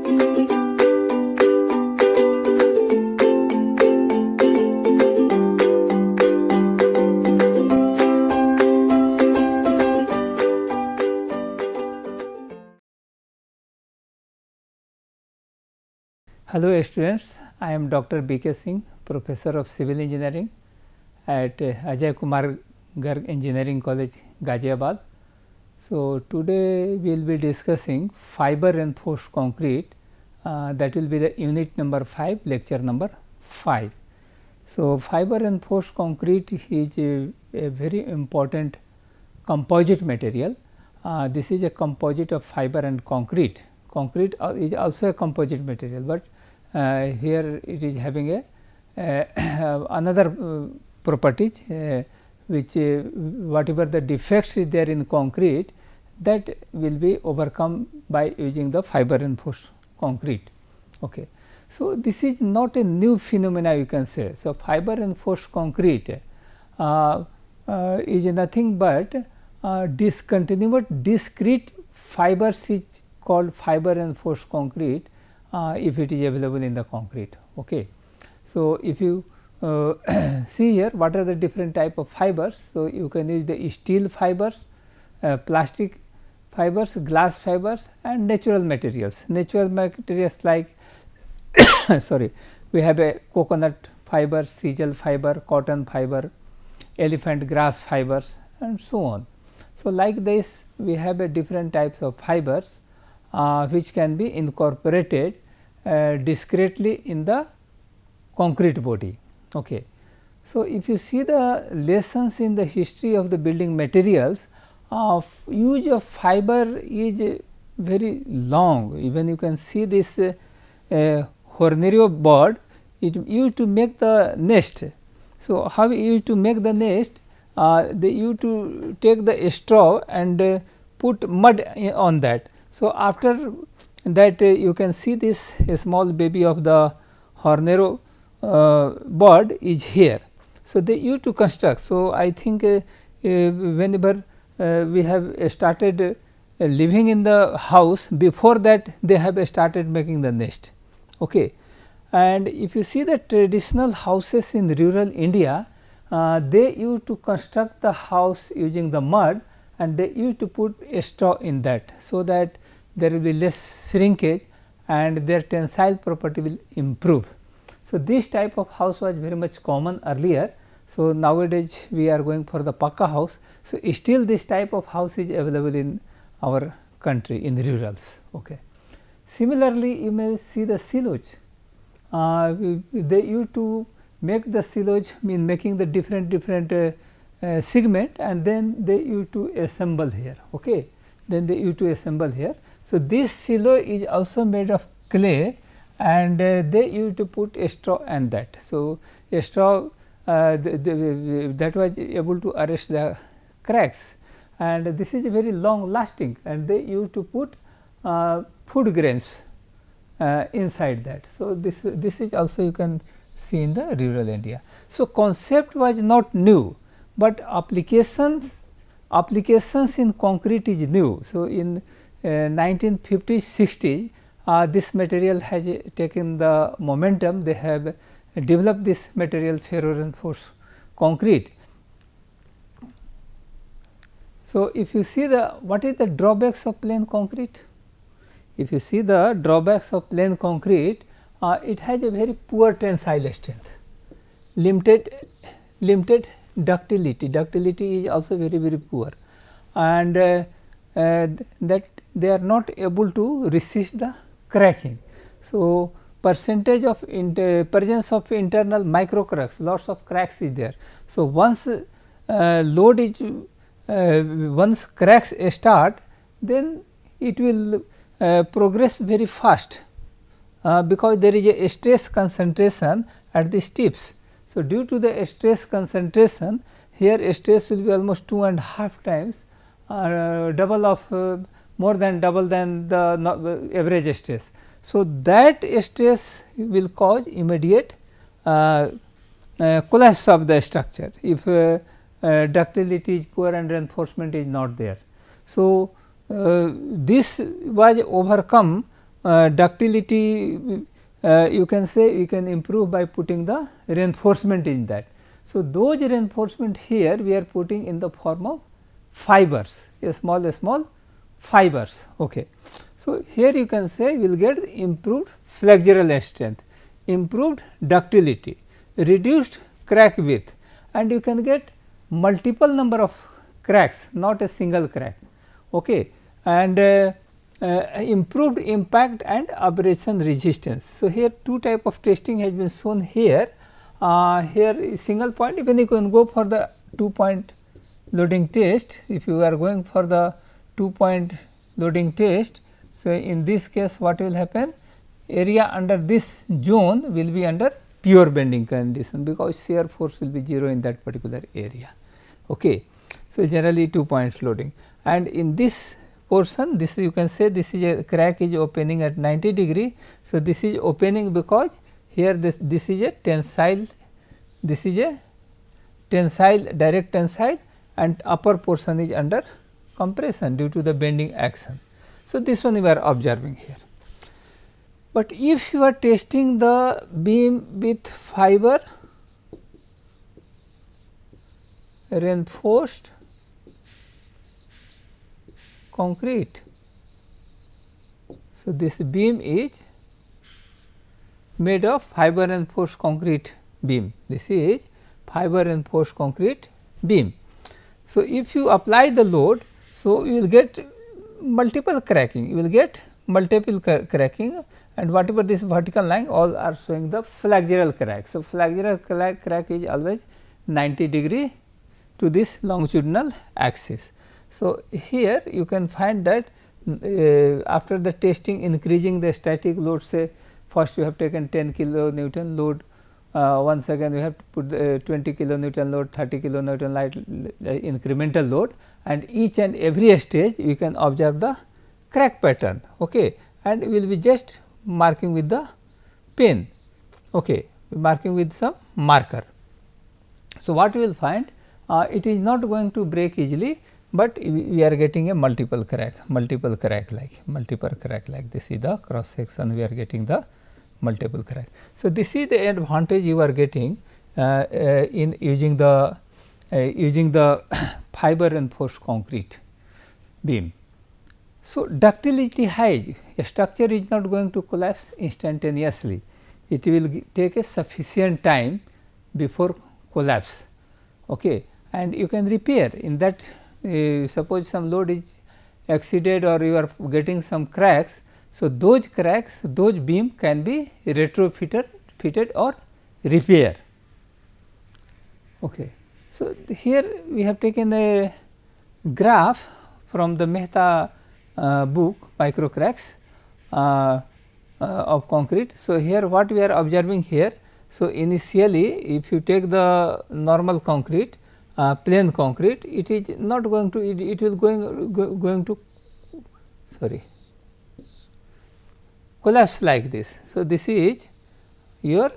Hello students, I am Dr. B.K. Singh, Professor of Civil Engineering at Ajay Kumar Garg Engineering College, Ghaziabad. So, today we will be discussing fiber reinforced concrete, that will be the unit number 5, lecture number 5. So, fiber reinforced concrete is a very important composite material. This is a composite of fiber and concrete. Concrete is also a composite material, but here it is having a another properties which whatever the defects is there in concrete, that will be overcome by using the fiber reinforced concrete. Okay. So, this is not a new phenomena, you can say. So, fiber reinforced concrete is nothing but discontinuous discrete fibers is called fiber reinforced concrete if it is available in the concrete. Okay. So, if you see here what are the different type of fibers. So, you can use the steel fibers, plastic fibers, glass fibers and natural materials. Natural materials like sorry, we have a coconut fiber, sisal fiber, cotton fiber, elephant grass fibers and so on. So, like this we have a different types of fibers which can be incorporated discretely in the concrete body. Okay. So, if you see the lessons in the history of the building materials, use of fiber is very long. Even you can see this hornerio board, it used to make the nest. So, how we used to make the nest? They used to take the straw and put mud on that. So, after that you can see this small baby of the hornerio board is here. So, they used to construct. So, I think whenever we have started living in the house, before that they have started making the nest. Okay. And if you see the traditional houses in rural India, they used to construct the house using the mud and they used to put a straw in that. So, that there will be less shrinkage and their tensile property will improve. So, this type of house was very much common earlier. So, nowadays we are going for the Pakka house. So, still this type of house is available in our country in rurals. Okay. Similarly, you may see the silage. They used to make the silage, mean making the different segment and then they used to assemble here. Okay. Then they used to assemble here. So, this silo is also made of clay and they used to put a straw and that. So, a straw that was able to arrest the cracks and this is very long lasting and they used to put food grains inside that. So, this is also you can see in the rural India. So, concept was not new, but applications in concrete is new. So, in 1950s 60s this material has taken the momentum, they have developed this material ferro reinforced concrete. So, if you see the what is the drawbacks of plain concrete? If you see the drawbacks of plain concrete, it has a very poor tensile strength, limited ductility is also very poor and that they are not able to resist the cracking. So, percentage of presence of internal micro cracks, lots of cracks is there. So, once load is once cracks start, then it will progress very fast because there is a stress concentration at the tips. So, due to the stress concentration, here stress will be almost 2.5 times double of more than double than the average stress. So, that stress will cause immediate collapse of the structure if ductility is poor and reinforcement is not there. So, this was overcome ductility, you can say you can improve by putting the reinforcement in that. So, those reinforcement here we are putting in the form of fibers, a small fibers. Okay. So, here you can say we will get improved flexural strength, improved ductility, reduced crack width, and you can get multiple number of cracks, not a single crack. Okay. And improved impact and abrasion resistance. So, here two type of testing has been shown here. Here single point, even you can go for the 2 point loading test. If you are going for the 2 point loading test, so in this case what will happen, area under this zone will be under pure bending condition, because shear force will be 0 in that particular area. Okay. So, generally 2 points loading, and in this portion, this you can say this is a crack is opening at 90 degree. So, this is opening because here this is a tensile, this is a tensile, direct tensile, and upper portion is under compression due to the bending action. So, this one we are observing here. But if you are testing the beam with fiber reinforced concrete, so this beam is made of fiber reinforced concrete beam. This is fiber reinforced concrete beam. So, if you apply the load, so you will get multiple cracking, you will get multiple cracking, and whatever this vertical line all are showing the flexural crack. So, flexural crack is always 90 degree to this longitudinal axis. So, here you can find that after the testing increasing the static load, say first you have taken 10 kilonewton load, once again we have to put 20 kilonewton load, 30 kilonewton incremental load, and each and every stage you can observe the crack pattern. Okay. And we will be just marking with the pen, okay, marking with some marker. So, what we will find, it is not going to break easily, but we are getting a multiple crack like this is the cross section, we are getting the multiple crack. So, this is the advantage you are getting in using the fiber reinforced concrete beam. So, ductility high, a structure is not going to collapse instantaneously, it will take a sufficient time before collapse, okay. And you can repair in that. Suppose some load is exceeded or you are getting some cracks. So, those cracks, those beam can be retrofitted or repair. Okay. So, here we have taken a graph from the Mehta book Micro Cracks of concrete. So, here what we are observing here. So, initially if you take the normal concrete, plain concrete, it is not going to, it will going to collapse like this. So, this is your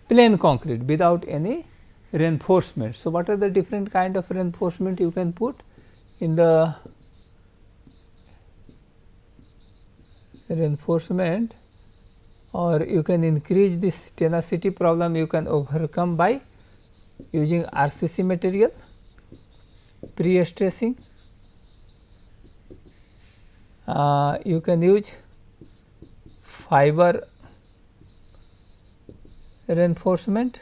plain concrete without any reinforcement. So, what are the different kind of reinforcement you can put in the reinforcement, or you can increase this tenacity problem, you can overcome by using RCC material, pre-stressing, you can use fiber reinforcement,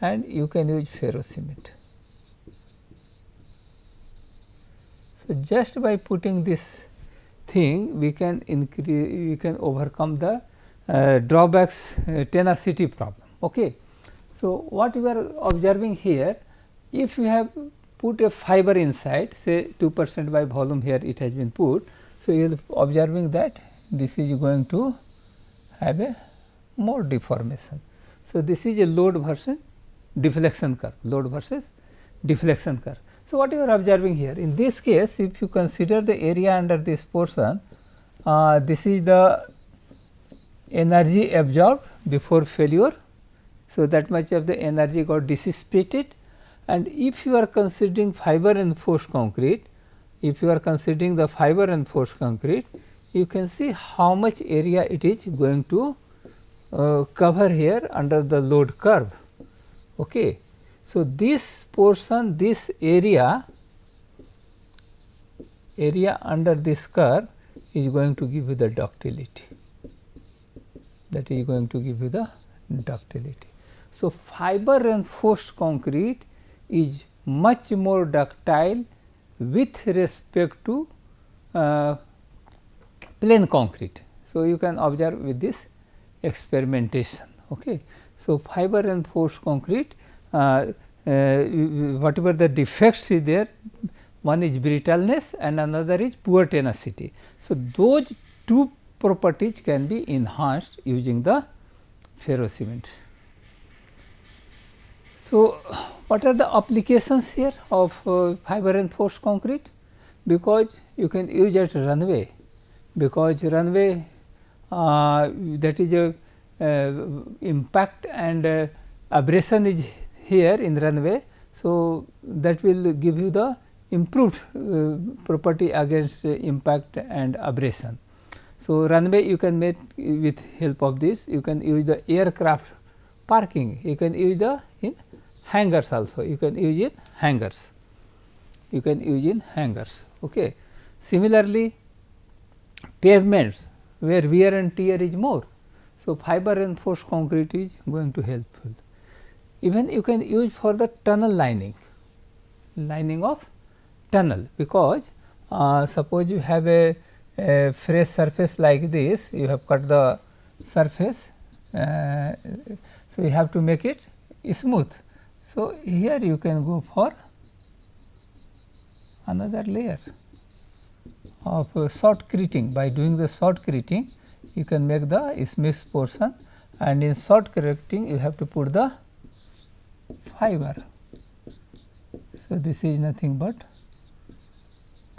and you can use ferrocement. So, just by putting this thing we can increase, we can overcome the drawbacks tenacity problem. Okay. So, what we are observing here, if you have put a fiber inside, say 2% by volume here it has been put. So, you will observing that this is going to have a more deformation. So, this is a load versus deflection curve, load versus deflection curve. So, what you are observing here, in this case if you consider the area under this portion, this is the energy absorbed before failure. So, that much of the energy got dissipated, and if you are considering fiber reinforced concrete, if you are considering the fiber reinforced concrete, you can see how much area it is going to cover here under the load curve. Okay. So, this portion, this area under this curve is going to give you the ductility, that is going to give you the ductility. So, fiber reinforced concrete is much more ductile with respect to plain concrete. So, you can observe with this experimentation. Okay. So, fiber reinforced concrete, whatever the defects is there, one is brittleness and another is poor tenacity. So, those two properties can be enhanced using the ferro cement. So, what are the applications here of fiber reinforced concrete? Because you can use at runway, because runway that is a impact and abrasion is here in runway. So, that will give you the improved property against impact and abrasion. So, runway you can make with help of this, you can use the aircraft parking, you can use the in hangars also, you can use in hangars, you can use in hangars. Okay. Similarly, pavements where wear and tear is more. So, fiber reinforced concrete is going to helpful. Even you can use for the tunnel lining of tunnel, because suppose you have a fresh surface like this, you have cut the surface, so you have to make it smooth. So, here you can go for another layer of shotcreting. By doing the shotcreting, you can make the smooth portion, and in shotcreting you have to put the fiber. So, this is nothing but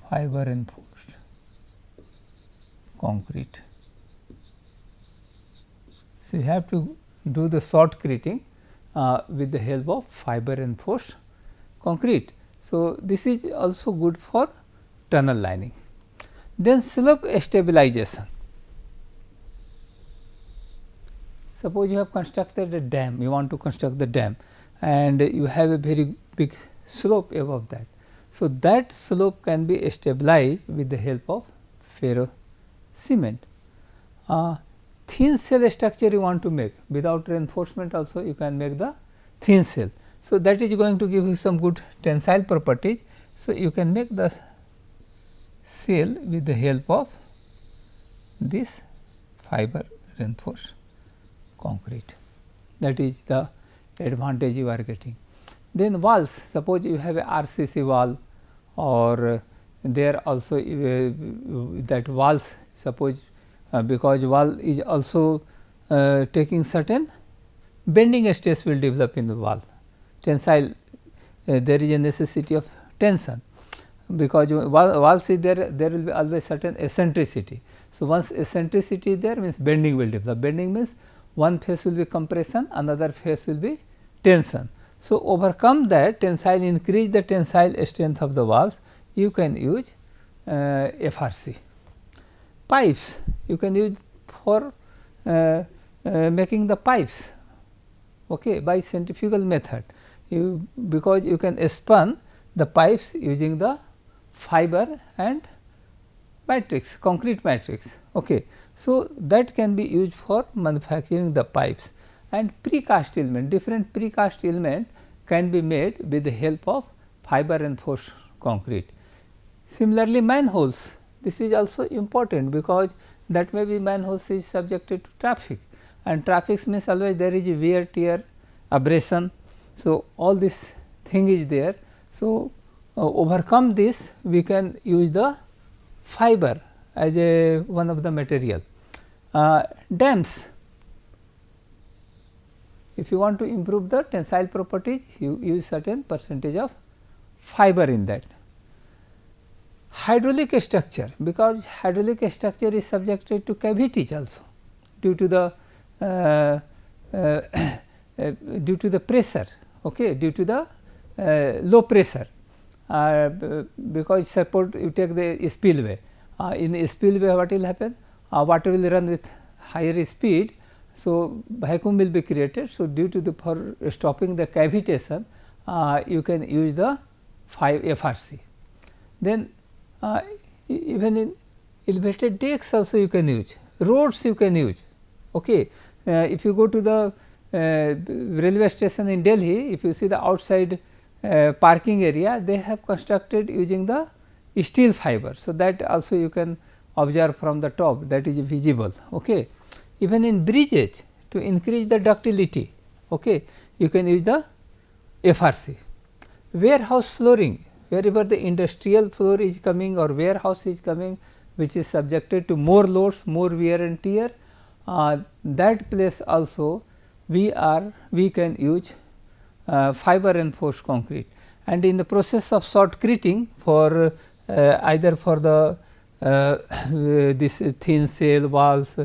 fiber reinforced concrete. So, you have to do the shotcreting with the help of fiber reinforced concrete. So, this is also good for tunnel lining. Then slope stabilization. Suppose you have constructed a dam, you want to construct the dam and you have a very big slope above that. So, that slope can be stabilized with the help of ferro cement. Thin shell structure you want to make, without reinforcement also you can make the thin shell. So, that is going to give you some good tensile properties. So, you can make the shell with the help of this fiber reinforced concrete, that is the advantage you are getting. Then walls, suppose you have a RCC wall, or there also that walls, suppose because wall is also taking certain bending stress will develop in the wall, tensile, there is a necessity of tension, because walls is there will be always certain eccentricity. So, once eccentricity is there, means bending will develop. Bending means one phase will be compression, another phase will be tension. So, overcome that tensile, increase the tensile strength of the walls, you can use FRC. Pipes you can use for making the pipes, okay, by centrifugal method, because you can spun the pipes using the fiber and matrix, concrete matrix. Okay. So, that can be used for manufacturing the pipes. And precast element, different precast element can be made with the help of fiber reinforced concrete. Similarly, manholes, this is also important, because that may be manholes is subjected to traffic, and traffic means always there is a wear, tear, abrasion. So, all this thing is there. So, overcome this, we can use the fiber as a one of the material. Dams, if you want to improve the tensile properties, you use certain percentage of fiber in that. Hydraulic structure, because hydraulic structure is subjected to cavities also due to the pressure, okay, due to the low pressure. because suppose you take the spillway, in a spillway what will happen, water will run with higher speed. So, vacuum will be created. So, due to the for stopping the cavitation, you can use the FRC. Then even in elevated decks also you can use, roads you can use. Okay. If you go to the railway station in Delhi, if you see the outside parking area, they have constructed using the steel fiber. So, that also you can observe from the top, that is visible. Okay. Even in bridges, to increase the ductility, okay, you can use the FRC. Warehouse flooring, wherever the industrial floor is coming or warehouse is coming, which is subjected to more loads, more wear and tear, that place also we can use fiber reinforced concrete. And in the process of shotcreting for either for the this thin shell walls,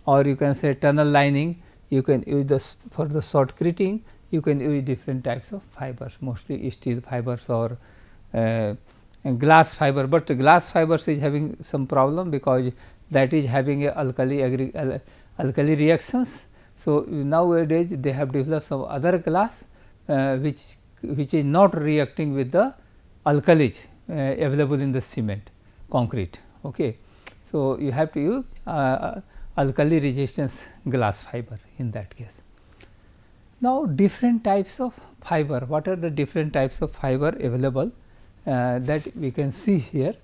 or you can say tunnel lining, you can use this for the shotcreting, you can use different types of fibers, mostly steel fibers or glass fiber, but glass fibers is having some problem because that is having a alkali reactions. So, nowadays they have developed some other glass which is not reacting with the alkalis available in the cement concrete. Okay. So, you have to use alkali resistance glass fiber in that case. Now, different types of fiber, what are the different types of fiber available that we can see here.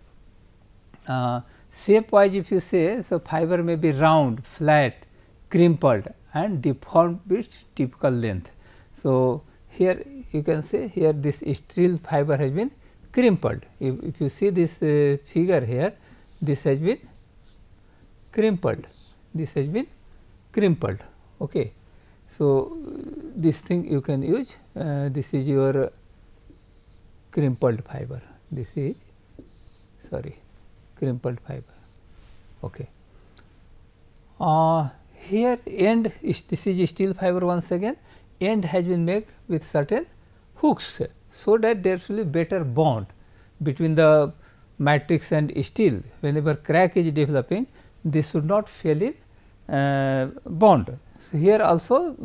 Shape wise if you say, so fiber may be round, flat, crimpled and deformed with typical length. So, here you can say here this steel fiber has been crimpled. If you see this figure here, this has been crimpled, this has been crimpled. Okay. So, this thing you can use, this is your crimpled fiber, this is crimpled fiber. Okay. Here end is this is steel fiber once again, end has been made with certain hooks, so that there should be better bond between the matrix and steel. Whenever crack is developing, this should not fail in bond. So, here also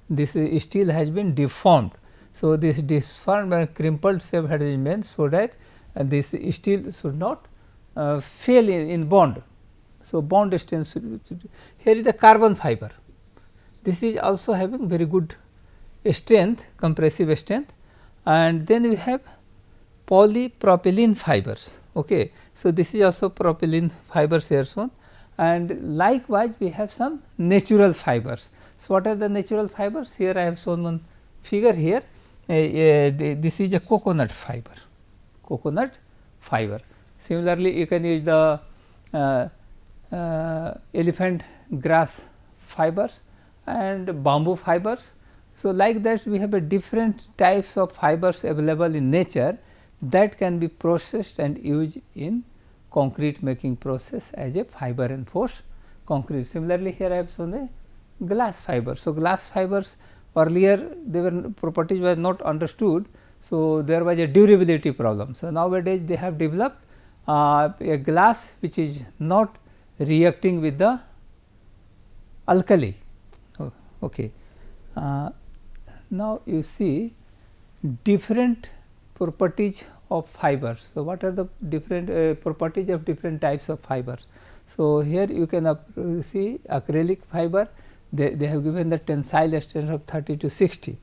this steel has been deformed. So, this deformed and crimpled shape has been made, so that this steel should not fail in bond. So, bond strength here is the carbon fiber. This is also having very good strength, compressive strength, and then we have polypropylene fibers. Okay. So, this is also propylene fibers here shown, and likewise we have some natural fibers. So, what are the natural fibers? Here I have shown one figure here, this is a coconut fiber, Similarly, you can use the elephant grass fibers and bamboo fibers. So, like that we have a different types of fibers available in nature that can be processed and used in concrete making process as a fiber reinforced concrete. Similarly, here I have shown a glass fiber. So, glass fibers earlier their properties were not understood. So, there was a durability problem. So, nowadays they have developed a glass which is not reacting with the alkali. Okay. Now, you see different properties of fibers. So, what are the different properties of different types of fibers? So, here you can see acrylic fiber, they have given the tensile strength of 30 to 60.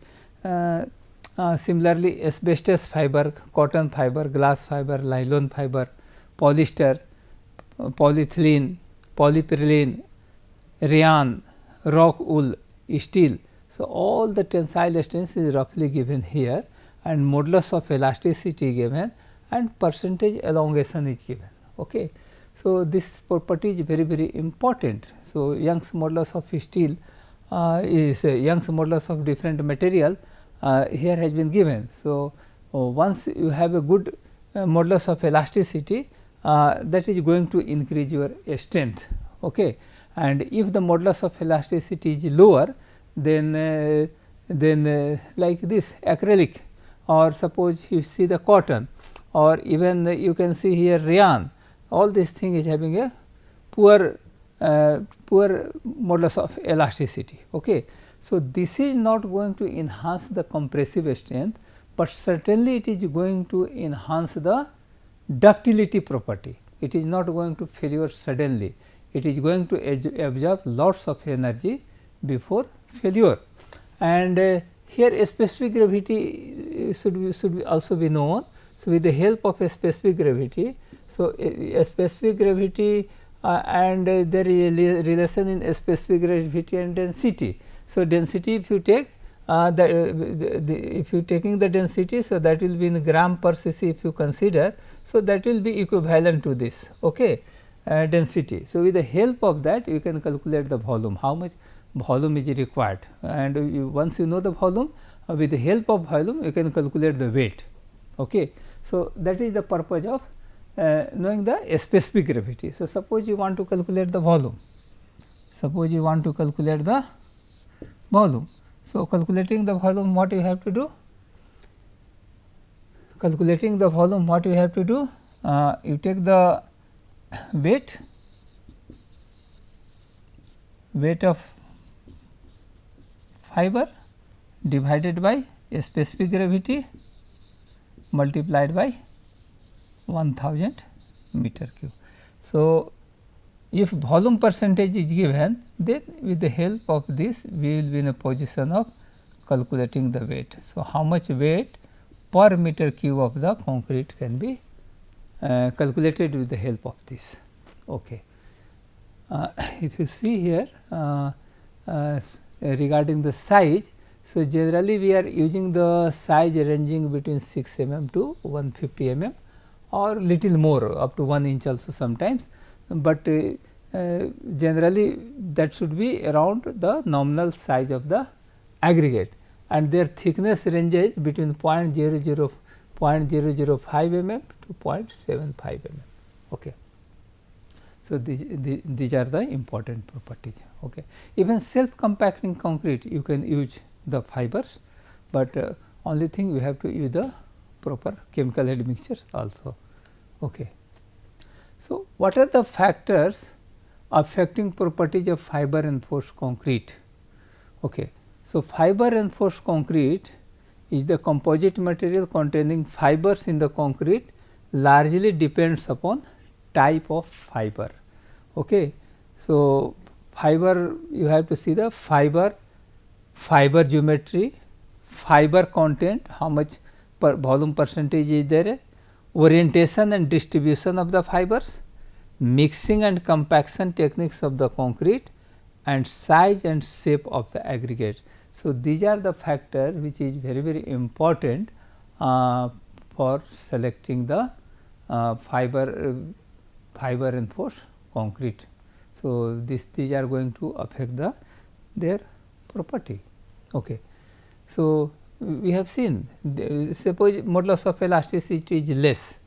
Similarly, asbestos fiber, cotton fiber, glass fiber, nylon fiber, polyester, polyethylene, polypropylene, rayon, rock wool, steel. So, all the tensile strength is roughly given here, and modulus of elasticity given, and percentage elongation is given. Okay. So, this property is very important. So, Young's modulus of steel is Young's modulus of different material here has been given. So, once you have a good modulus of elasticity, that is going to increase your strength. Okay. And if the modulus of elasticity is lower, then like this acrylic, or suppose you see the cotton. or even you can see here rayon, all this thing is having a poor modulus of elasticity. Okay. So, this is not going to enhance the compressive strength, but certainly it is going to enhance the ductility property. It is not going to failure suddenly, it is going to absorb lots of energy before failure. And here a specific gravity should also be known. So, with the help of a specific gravity, so a specific gravity and there is a relation in a specific gravity and density. So, density if you take if you taking the density, so that will be in gram per cc if you consider. So, that will be equivalent to this density. So, with the help of that you can calculate the volume, how much volume is required, and once you know the volume, with the help of volume you can calculate the weight. Okay. So, that is the purpose of knowing the specific gravity. So, suppose you want to calculate the volume, suppose you want to calculate the volume. So, calculating the volume, what you have to do? Calculating the volume, what you have to do? You take the weight of fiber divided by a specific gravity multiplied by 1000 meter cube. So, if volume percentage is given, then with the help of this we will be in a position of calculating the weight. So, how much weight per meter cube of the concrete can be calculated with the help of this. Okay. If you see here regarding the size, so generally we are using the size ranging between 6 mm to 150 mm or little more up to 1 inch also sometimes, but generally that should be around the nominal size of the aggregate, and their thickness ranges between 0.005 mm to 0.75 mm. Okay. So, these are the important properties. Okay. Even self compacting concrete you can use the fibers, but only thing we have to use the proper chemical admixtures also. Okay. So, what are the factors affecting properties of fiber reinforced concrete? Okay. So, fiber reinforced concrete is the composite material containing fibers in the concrete, largely depends upon type of fiber. Okay. So, fiber you have to see the fiber geometry, fiber content, how much volume percentage is there, orientation and distribution of the fibers, mixing and compaction techniques of the concrete, and size and shape of the aggregate. So, these are the factors which is very important for selecting the fiber reinforced concrete. So, these are going to affect their property. Okay. So, we have seen suppose modulus of elasticity is less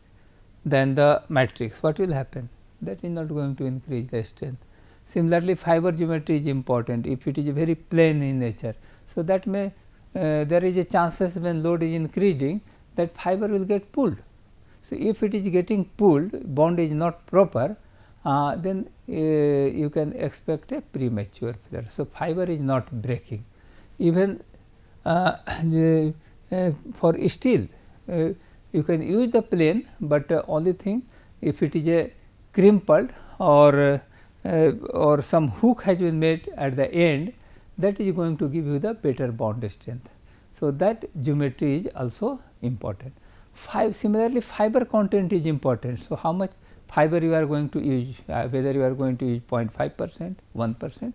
than the matrix, what will happen? That is not going to increase the strength. Similarly, fiber geometry is important if it is very plain in nature. So, that may there is a chances when load is increasing that fiber will get pulled. So, if it is getting pulled, bond is not proper, then you can expect a premature failure. So, fiber is not breaking. Even for steel you can use the plane, but only thing if it is a crumpled or some hook has been made at the end, that is going to give you the better bond strength. So, that geometry is also important. Similarly, fiber content is important. So, how much fiber you are going to use, whether you are going to use 0.5%, 1%,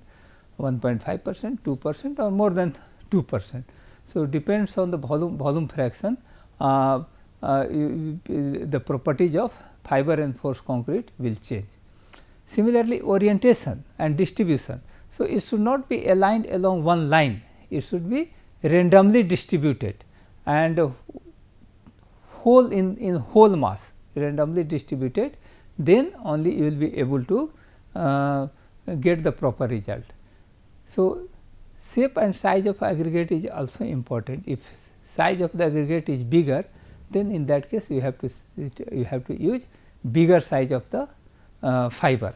1.5%, 2% or more than 2%. So, depends on the volume fraction, the properties of fiber reinforced concrete will change. Similarly, orientation and distribution. So, it should not be aligned along one line, it should be randomly distributed and whole in whole mass randomly distributed, then only you will be able to get the proper result. So, shape and size of aggregate is also important. If size of the aggregate is bigger, then in that case you have to use bigger size of the fiber.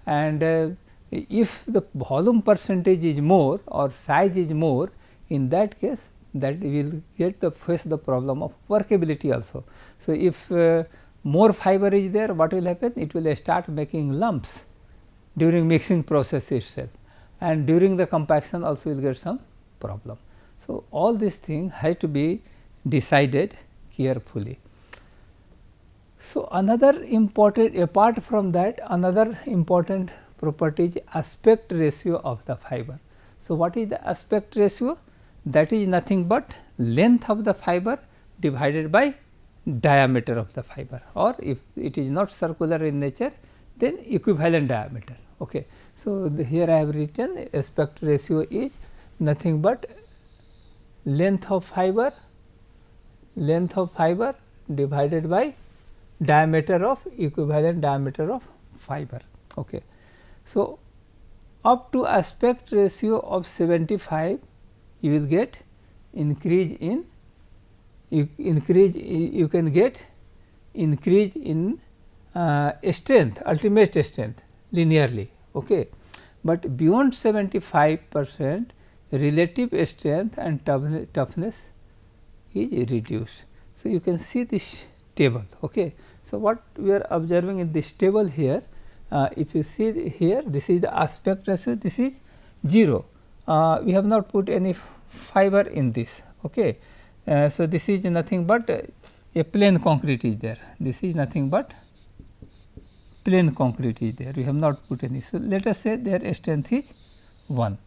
And if the volume percentage is more or size is more, in that case that we will face the problem of workability also. So, if more fiber is there, what will happen? It will start making lumps during mixing process itself, and during the compaction also will get some problem. So, all these things has to be decided carefully. So, another important, apart from that, another important property is aspect ratio of the fiber. So, what is the aspect ratio? That is nothing but length of the fiber divided by diameter of the fiber, or if it is not circular in nature, then equivalent diameter. Okay. So, here I have written aspect ratio is nothing but length of fiber divided by diameter of equivalent diameter of fiber. Okay. So, up to aspect ratio of 75, you will get increase in you can get increase in strength, ultimate strength linearly. Okay. But beyond 75%, relative strength and toughness is reduced. So, you can see this table. Okay. So, what we are observing in this table here, if you see here, this is the aspect ratio, this is 0. We have not put any fiber in this. Okay. So, this is nothing but a plain concrete is there. This is nothing but plain concrete is there. We have not put any. So, let us say their strength is 1.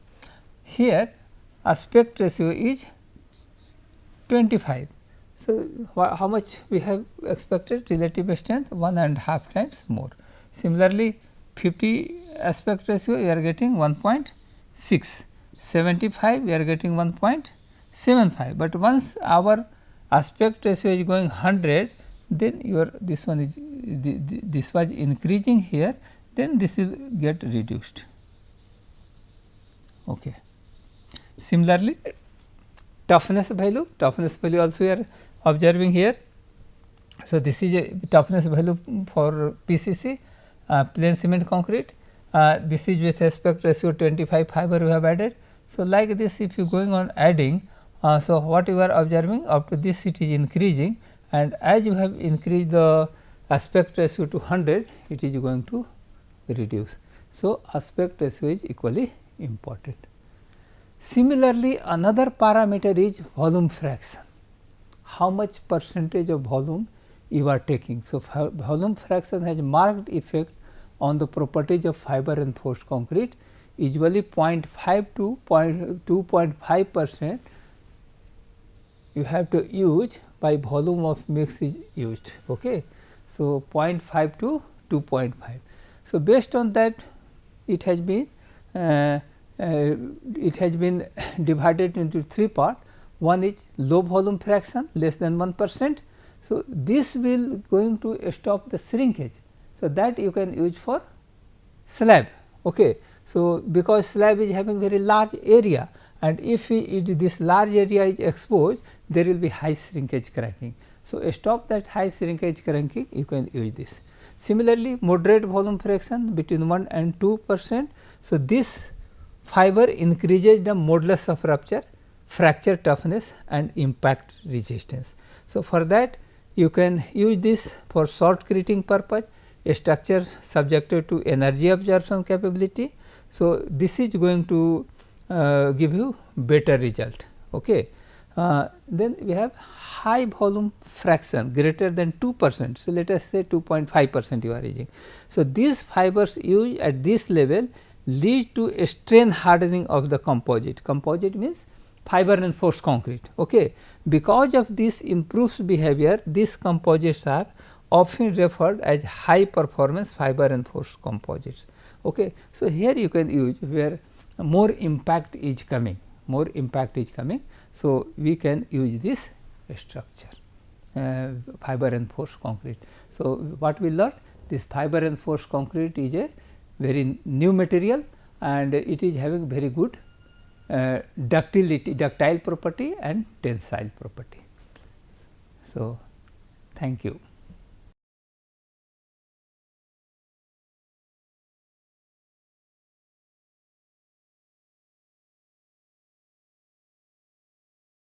Here aspect ratio is 25. So, how much we have expected? Relative strength 1.5 times more. Similarly, 50 aspect ratio we are getting 1.6, 75 we are getting 1.75, but once our aspect ratio is going 100, then your this one is this was increasing here, then this will get reduced. Okay. Similarly, toughness value also we are observing here. So, this is a toughness value for PCC, plain cement concrete. This is with aspect ratio 25 fiber we have added. So, like this, if you going on adding, so what you are observing, up to this it is increasing, and as you have increased the aspect ratio to 100, it is going to reduce. So, aspect ratio is equally important. Similarly, another parameter is volume fraction. How much percentage of volume you are taking. So, volume fraction has marked effect on the properties of fiber reinforced concrete, usually 0.5 to 2.5% you have to use by volume of mix is used. Okay. So, 0.5 to 2.5. So, based on that it has been divided into 3 parts. One is low volume fraction less than 1%. So, this will going to stop the shrinkage. So, that you can use for slab. Okay. So, because slab is having very large area, and if this large area is exposed, there will be high shrinkage cracking. So, stop that high shrinkage cracking, you can use this. Similarly, moderate volume fraction between 1 and 2%. So, this fiber increases the modulus of rupture, fracture toughness and impact resistance. So, for that you can use this for shotcreting purpose, a structure subjected to energy absorption capability. So, this is going to give you better result. Okay. Then we have high volume fraction greater than 2%. So, let us say 2.5% you are using. So, these fibers used at this level lead to a strain hardening of the composite. Composite means fiber reinforced concrete. Okay. Because of this improved behavior, these composites are often referred as high performance fiber reinforced composites. Okay. So, here you can use where more impact is coming, So, we can use this structure fiber reinforced concrete. So, what we learned, this fiber reinforced concrete is a very new material, and it is having very good ductile property and tensile property. So, Thank you.